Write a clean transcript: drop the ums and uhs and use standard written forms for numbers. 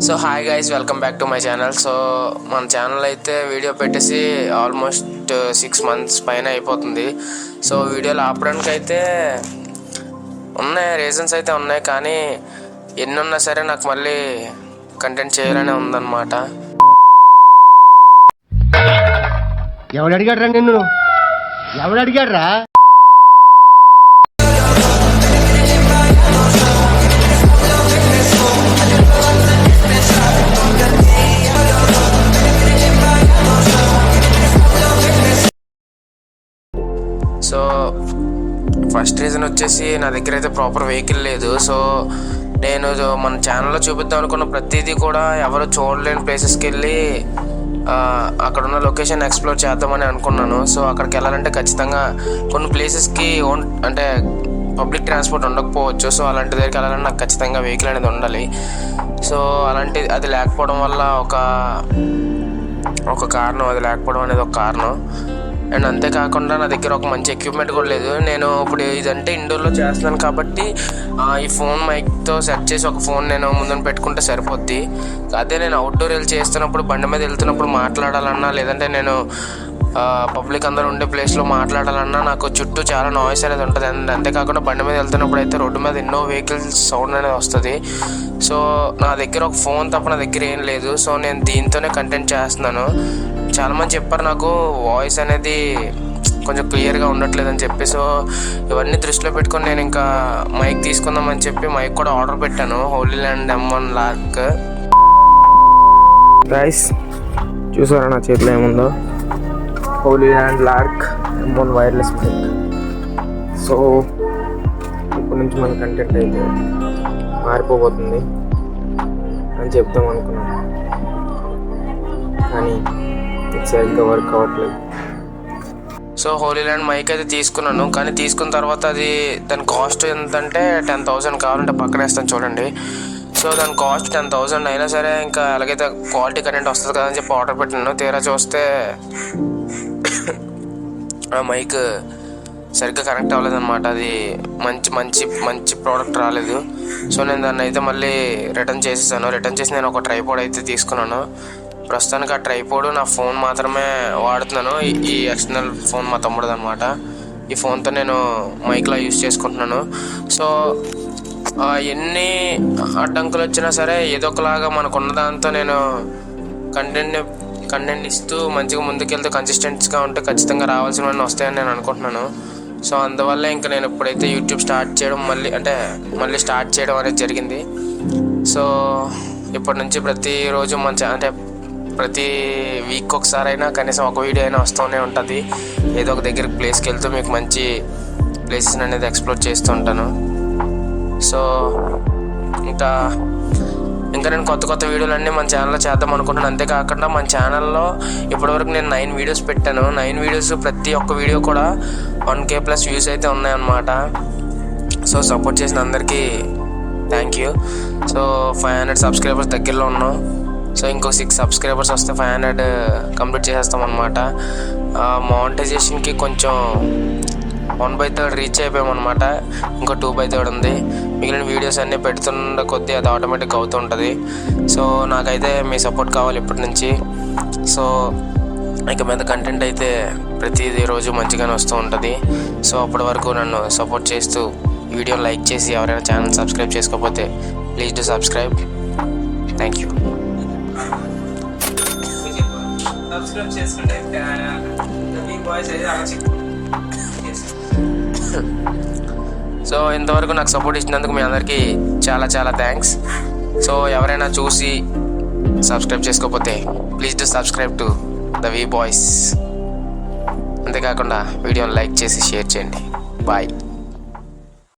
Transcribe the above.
So hi guys, welcome back to my channel. So మన channel అయితే video పెట్టేసి almost 6 months పైన అయిపోతుంది. సో వీడియోలు ఆపడానికి అయితే ఉన్నాయి, రీజన్స్ అయితే ఉన్నాయి. కానీ ఎన్ని ఉన్నా సరే నాకు మళ్ళీ కంటెంట్ చేయాలనే ఉందన్నమాట. ఎవడు అడిగాడ్రా నిన్ను? ఎవడు అడిగాడ్రా? సో ఫస్ట్ రీజన్ వచ్చేసి నా దగ్గర అయితే ప్రాపర్ వెహికల్ లేదు. సో నేను మన ఛానల్లో చూపిద్దాం అనుకున్న ప్రతిదీ కూడా ఎవరు చూడలేని ప్లేసెస్కి వెళ్ళి అక్కడ ఉన్న లొకేషన్ ఎక్స్ప్లోర్ చేద్దామని అనుకున్నాను. సో అక్కడికి వెళ్ళాలంటే ఖచ్చితంగా కొన్ని ప్లేసెస్కి అంటే పబ్లిక్ ట్రాన్స్పోర్ట్ ఉండకపోవచ్చు. సో అలాంటి దగ్గరికి వెళ్ళాలంటే నాకు ఖచ్చితంగా వెహికల్ అనేది ఉండాలి. సో అది లేకపోవడం వల్ల ఒక కారణం, అది లేకపోవడం అనేది ఒక కారణం. అండ్ అంతేకాకుండా నా దగ్గర ఒక మంచి ఎక్విప్మెంట్ కూడా లేదు. నేను ఇప్పుడు ఇదంటే ఇండోర్లో చేస్తున్నాను కాబట్టి ఈ ఫోన్ మైక్తో సెట్ చేసి ఒక ఫోన్ నేను ముందున పెట్టుకుంటే సరిపోద్ది. అదే నేను అవుట్డోర్ వెళ్ళి చేస్తున్నప్పుడు, బండి మీద వెళ్తున్నప్పుడు మాట్లాడాలన్నా, లేదంటే నేను పబ్లిక్ అందరూ ఉండే ప్లేస్లో మాట్లాడాలన్నా నాకు చుట్టూ చాలా నాయిస్ అనేది ఉంటుంది. అండ్ అంతేకాకుండా బండి మీద వెళ్తున్నప్పుడు అయితే రోడ్డు మీద ఎన్నో వెహికల్స్ సౌండ్ అనేది వస్తుంది. సో నా దగ్గర ఒక ఫోన్ తప్ప నా దగ్గర ఏం లేదు. సో నేను దీంతోనే కంటెంట్ చేస్తున్నాను. చాలామంది చెప్పారు నాకు వాయిస్ అనేది కొంచెం క్లియర్గా ఉండట్లేదని చెప్పి. సో ఇవన్నీ దృష్టిలో పెట్టుకొని నేను ఇంకా మైక్ తీసుకుందామని చెప్పి మైక్ కూడా ఆర్డర్ పెట్టాను, Holi land M1 lark. Price చూసారా నా చేతిలో ఏముందో? Hollyland Lark M1 wireless mic. So ఇప్పటి నుంచి మన కంటెంట్ అయితే మారిపోబోతుంది అని చెప్దాం అనుకున్నాను, కానీ సరిగ్గా వర్క్ అవ్వట్లేదు. సో హోలీ ల్యాండ్ మైక్ అయితే తీసుకున్నాను. కానీ తీసుకున్న తర్వాత దాని కాస్ట్ ఎంతంటే 10,000 కావాలంటే పక్కన వేస్తాను చూడండి. సో దాని కాస్ట్ 10,000 అయినా సరే ఇంకా ఎలాగైతే క్వాలిటీ కంటెంట్ వస్తుంది కదా అని చెప్పి ఆర్డర్ పెట్టాను. తీరా చూస్తే ఆ మైక్ సరిగ్గా కనెక్ట్ అవ్వలేదన్నమాట. అది మంచి ప్రోడక్ట్ రాలేదు. సో నేను దాన్ని అయితే మళ్ళీ రిటర్న్ చేసేసాను. రిటర్న్ చేసి నేను ఒక ట్రైపోడ్ అయితే తీసుకున్నాను. ప్రస్తుతానికి ఆ ట్రైపోడ్ నా ఫోన్ మాత్రమే వాడుతున్నాను. ఈ ఎక్స్టర్నల్ ఫోన్ మా తమ్ముడు అనమాట. ఈ ఫోన్తో నేను మైక్లా యూజ్ చేసుకుంటున్నాను. సో ఎన్ని అడ్డంకులు వచ్చినా సరే ఏదో ఒకలాగా మనకు ఉన్న దాంతో నేను కంటెంట్ ఇస్తూ మంచిగా ముందుకెళ్తూ కన్సిస్టెంట్గా ఉంటే ఖచ్చితంగా రావాల్సినవన్నీ వస్తాయని నేను అనుకుంటున్నాను. సో అందువల్ల ఇంకా నేను ఎప్పుడైతే యూట్యూబ్ స్టార్ట్ చేయడం మళ్ళీ స్టార్ట్ చేయడం అనేది జరిగింది. సో ఇప్పటి నుంచి ప్రతిరోజు ప్రతి వీక్ ఒకసారైనా కనీసం ఒక వీడియో అయినా వస్తూనే ఉంటుంది. ఏదో ఒక దగ్గరికి ప్లేస్కి వెళ్తూ మీకు మంచి ప్లేసెస్ అనేది ఎక్స్ప్లోర్ చేస్తూ ఉంటాను. సో ఇంకా నేను కొత్త వీడియోలన్నీ మన ఛానల్లో చేద్దాం అనుకుంటున్నాను. అంతేకాకుండా మన ఛానల్లో ఇప్పటివరకు నేను 9 వీడియోస్ పెట్టాను. 9 వీడియోస్ ప్రతి ఒక్క వీడియో కూడా 1K+ వ్యూస్ అయితే ఉన్నాయన్నమాట. సో సపోర్ట్ చేసిన అందరికీ థ్యాంక్ యూ. సో 500 సబ్స్క్రైబర్స్ దగ్గరలో ఉన్నాం. సో ఇంకో 6 సబ్స్క్రైబర్స్ వస్తే 500 కంప్లీట్ చేసేస్తాం అనమాట. మానిటైజేషన్కి కొంచెం 1/3 రీచ్ అయిపోయామన్నమాట. ఇంకో 2/3 ఉంది. మిగిలిన వీడియోస్ అన్నీ పెడుతున్న కొద్దీ అది ఆటోమేటిక్గా అవుతూ ఉంటుంది. సో నాకైతే మీ సపోర్ట్ కావాలి ఇప్పటి నుంచి. సో ఇక మీద కంటెంట్ అయితే ప్రతిదీ రోజు మంచిగానే వస్తూ ఉంటుంది. సో అప్పటి వరకు నన్ను సపోర్ట్ చేస్తూ వీడియో లైక్ చేసి ఎవరైనా ఛానల్ సబ్స్క్రైబ్ చేసుకోకపోతే please do subscribe. Thank you. So ఇంతవరకు నాకు సపోర్ట్ ఇచ్చినందుకు మీ అందరికీ చాలా చాలా థ్యాంక్స్. సో ఎవరైనా చూసి సబ్స్క్రైబ్ చేసుకోకపోతే please do subscribe to the V boys. అంతేకాకుండా వీడియోని లైక్ చేసి షేర్ చేయండి. బాయ్.